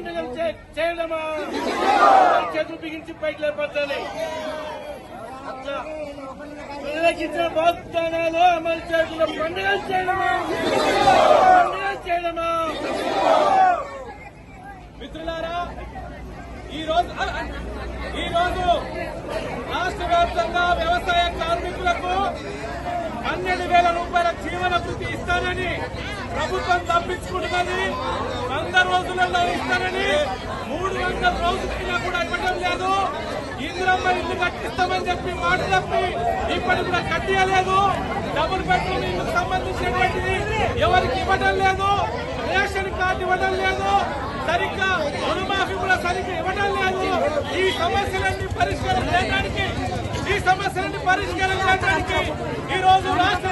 పండుగలు చేయడమా, చేతులు బిగించి పైకి లేపడాలి. అట్లా ప్రజలకిచ్చిన వాగ్దానాలు అమలు చేయకుండా పండుగలు చేయడమా. మిత్రులారా, ఈ రోజు రాష్ట్ర వ్యాప్తంగా వ్యవసాయ కార్మికులకు 12,000 రూపాయల జీవన భృతి ఇస్తానని ప్రభుత్వం తప్పించుకుంటున్నది. 100 రోజులలో ఇస్తానని 300 రోజులైనా కూడా ఇవ్వడం లేదు. ఇందిరమ్మ ఇల్లు కట్టిస్తామని చెప్పి మాట తప్పి ఇప్పటి కూడా కట్టియలేదు. డబుల్ బెడ్రూమ్ ఇల్లుకు సంబంధించినటువంటిది ఎవరికి ఇవ్వడం లేదు. రేషన్ కార్డు ఇవ్వడం లేదు. సరిగ్గా రుణమాఫీ కూడా సరిగ్గా ఇవ్వడం లేదు. ఈ సమస్యలన్నీ పరిష్కారం చేయడానికి ఈ రోజు రాష్ట్ర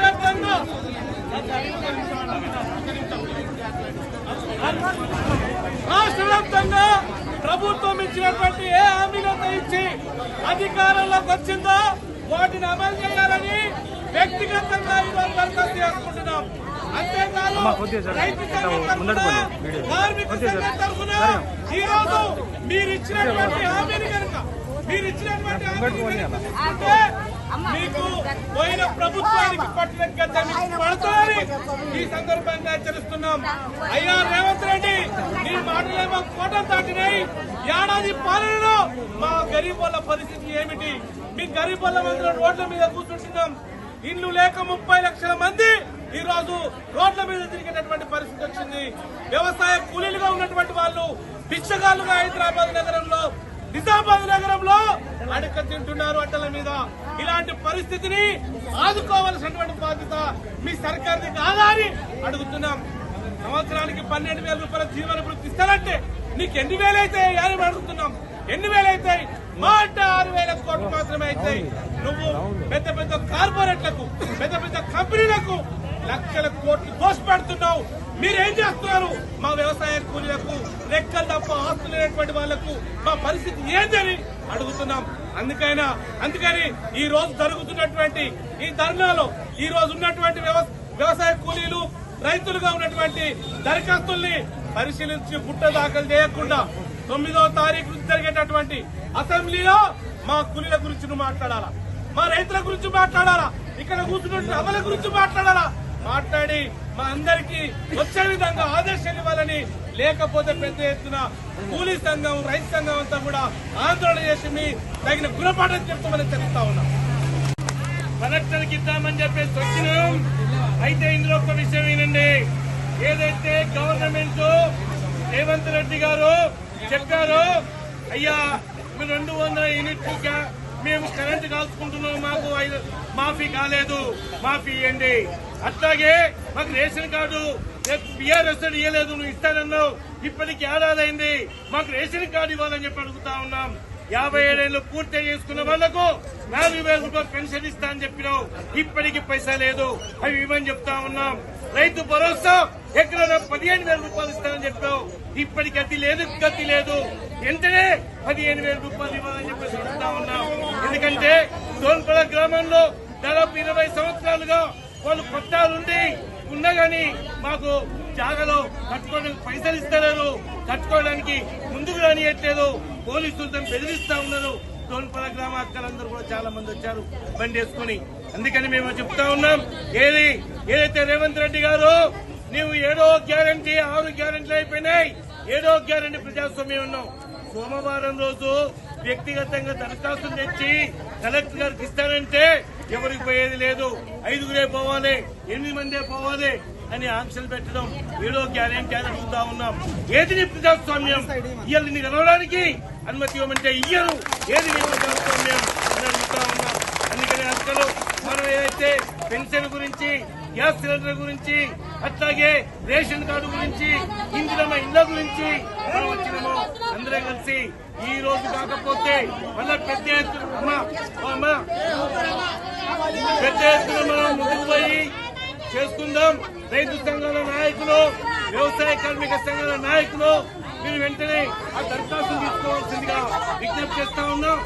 వ్యాప్తంగా ప్రభుత్వం ఇచ్చినటువంటి ఏ హామీలతో ఇచ్చి అధికారంలోకి వచ్చిందో వాటిని అమలు చేయాలని వ్యక్తిగతంగా ఈరోజు దరఖాస్తు చేసుకుంటున్నాం. అంతేకాదు రైతు సంఘం తరఫున, కార్మిక సంఘం తరఫున ఈరోజు మీరిచ్చినటువంటి హామీని కనుక మీకు పోయిన ప్రభుత్వానికి పట్టిన గద్దాన్ని పడుతుందని ఈ సందర్భంగా హెచ్చరిస్తున్నాం. అయ్యా రేవంత్ రెడ్డి, నీ మాటలేమో కోటం దాటినాయి. ఏడాది పాలనలో మా గరీబుల పరిస్థితి ఏమిటి? మీ గరీబుల మంది రోడ్ల మీద కూర్చుంటున్నాం. ఇల్లు లేక 30 లక్షల మంది ఈ రోజు రోడ్ల మీద తిరిగేటటువంటి పరిస్థితి వచ్చింది. వ్యవసాయ కూలీలుగా ఉన్నటువంటి వాళ్ళు భిక్షగాళ్లుగా హైదరాబాద్ నగరంలో, నిజామాబాద్ నగరంలో అడక తింటున్నారు అడ్డల మీద. ఇలాంటి పరిస్థితిని ఆదుకోవాల్సినటువంటి బాధ్యత మీ సర్కార్ది కాదని అడుగుతున్నాం. సంవత్సరానికి 12,000 రూపాయల జీవన భృతి ఇస్తానంటే నీకు ఎన్ని వేలైతే అని అడుగుతున్నాం. ఎన్ని వేలైతాయి? మాట 6,000 కోట్లు మాత్రమే అవుతాయి. నువ్వు పెద్ద పెద్ద కార్పొరేట్లకు, పెద్ద పెద్ద కంపెనీలకు లక్షల కోట్లు దోషపెడుతున్నావు. మీరేం చేస్తున్నారు? మా వ్యవసాయ కూలీలకు, లెక్కలు తప్ప ఆస్తులు లేనటువంటి వాళ్లకు మా పరిస్థితి ఏందని అడుగుతున్నాం. అందుకని ఈ రోజు జరుగుతున్నటువంటి ఈ ధర్నాలో ఈ రోజు ఉన్నటువంటి వ్యవసాయ కూలీలు, రైతులుగా ఉన్నటువంటి దరఖాస్తుల్ని పరిశీలించి గుట్ట దాఖలు చేయకుండా 9వ తారీఖు జరిగేటటువంటి అసెంబ్లీలో మా కూలీల గురించి మాట్లాడాలా, మా రైతుల గురించి మాట్లాడాలా, ఇక్కడ కూర్చున్న అమల గురించి మాట్లాడాలా. మాట్లాడి మా అందరికీ వచ్చే విధంగా ఆదేశాలు ఇవ్వాలని, లేకపోతే పెద్ద ఎత్తున కూలీ సంఘం, రైతు సంఘం అంతా కూడా ఆందోళన చేసి మీ తగిన గుణపాఠం చెప్తామని చెప్తా ఉన్నాం. కలెక్టర్కి ఇద్దామని చెప్పేసి వచ్చినాం. అయితే ఇందులో ఒక విషయం ఏంటండి, ఏదైతే గవర్నమెంట్ రేవంత్ రెడ్డి గారు చెప్పారు, అయ్యా మీరు 200 యూనిట్లు మేము కరెంటు కాల్చుకుంటున్నాం, మాకు మాఫీ కాలేదు, మాఫీ ఇవ్వండి. అట్లాగే మాకు రేషన్ కార్డు బీఆర్ఎస్ ఇవ్వలేదు, నువ్వు ఇస్తానన్నావు, ఇప్పటికి ఏడాదైంది, మాకు రేషన్ కార్డు ఇవ్వాలని చెప్పి అడుగుతా ఉన్నాం. 57 ఏళ్లు పూర్తి చేసుకున్న వాళ్లకు 4,000 రూపాయలు పెన్షన్ ఇస్తా అని చెప్పినావు, ఇప్పటికి పైసా లేదు, అవి ఇవ్వని చెప్తా ఉన్నాం. రైతు భరోసా ఎక్కడైనా 15,000 రూపాయలు ఇస్తానని చెప్పావు, ఇప్పటికి గతి లేదు, వెంటనే 15,000 రూపాయలు ఇవ్వాలని చెప్పేసి అడుగుతా ఉన్నాం. ఎందుకంటే సోన్పడ గ్రామంలో దాదాపు 20 సంవత్సరాలుగా వాళ్ళు పట్టాలుండి ఉన్నా గానీ మాకు జాగాలో కట్టుకోవడానికి పైసలు ఇస్తలేరు, కట్టుకోవడానికి ముందుకు రానియట్లేదు, పోలీసులతో బెదిరిస్తా ఉన్నారు. సోన్పడ గ్రామ అక్కలందరూ కూడా చాలా మంది వచ్చారు బండి వేసుకుని. అందుకని మేము చెప్తా ఉన్నాం, ఏదైతే రేవంత్ రెడ్డి గారు నీవు 7వ గ్యారంటీ 6 గ్యారంటీలు అయిపోయినాయి, 7వ గ్యారంటీ ప్రజాస్వామ్యం ఉన్నాం. సోమవారం రోజు వ్యక్తిగతంగా దరఖాస్తులు తెచ్చి కలెక్టర్ గారికి ఇస్తానంటే ఎవరికి పోయేది లేదు, 5గురే పోవాలి, 8 మందే పోవాలి అని ఆంక్షలు పెట్టడం 7వ గ్యారెంటీ అని అడుగుతా ఉన్నాం. ఏది నీ ప్రజాస్వామ్యం? ఇవాళ నీ గెలవడానికి అనుమతి ఇవ్వమంటే ఇయ్యరు, ఏది నీ ప్రజాస్వామ్యం అని అడుగుతా ఉన్నాం. అందుకని అసలు మనం ఏదైతే పెన్షన్ గురించి, గ్యాస్ సిలిండర్ గురించి, అట్లాగే రేషన్ కార్డు గురించి, ఇందిరమ్మ ఇళ్ల గురించి మనం వచ్చినాము అందరం కలిసి. ఈ రోజు కాకపోతే మళ్ళా పెద్ద ఎత్తున మనం ముందుకు పోయి చేసుకుందాం. రైతు సంఘాల నాయకులు, వ్యవసాయ కార్మిక సంఘాల నాయకులు మీరు వెంటనే ఆ దరఖాస్తు తీసుకోవాల్సిందిగా విజ్ఞప్తి చేస్తా ఉన్నాం.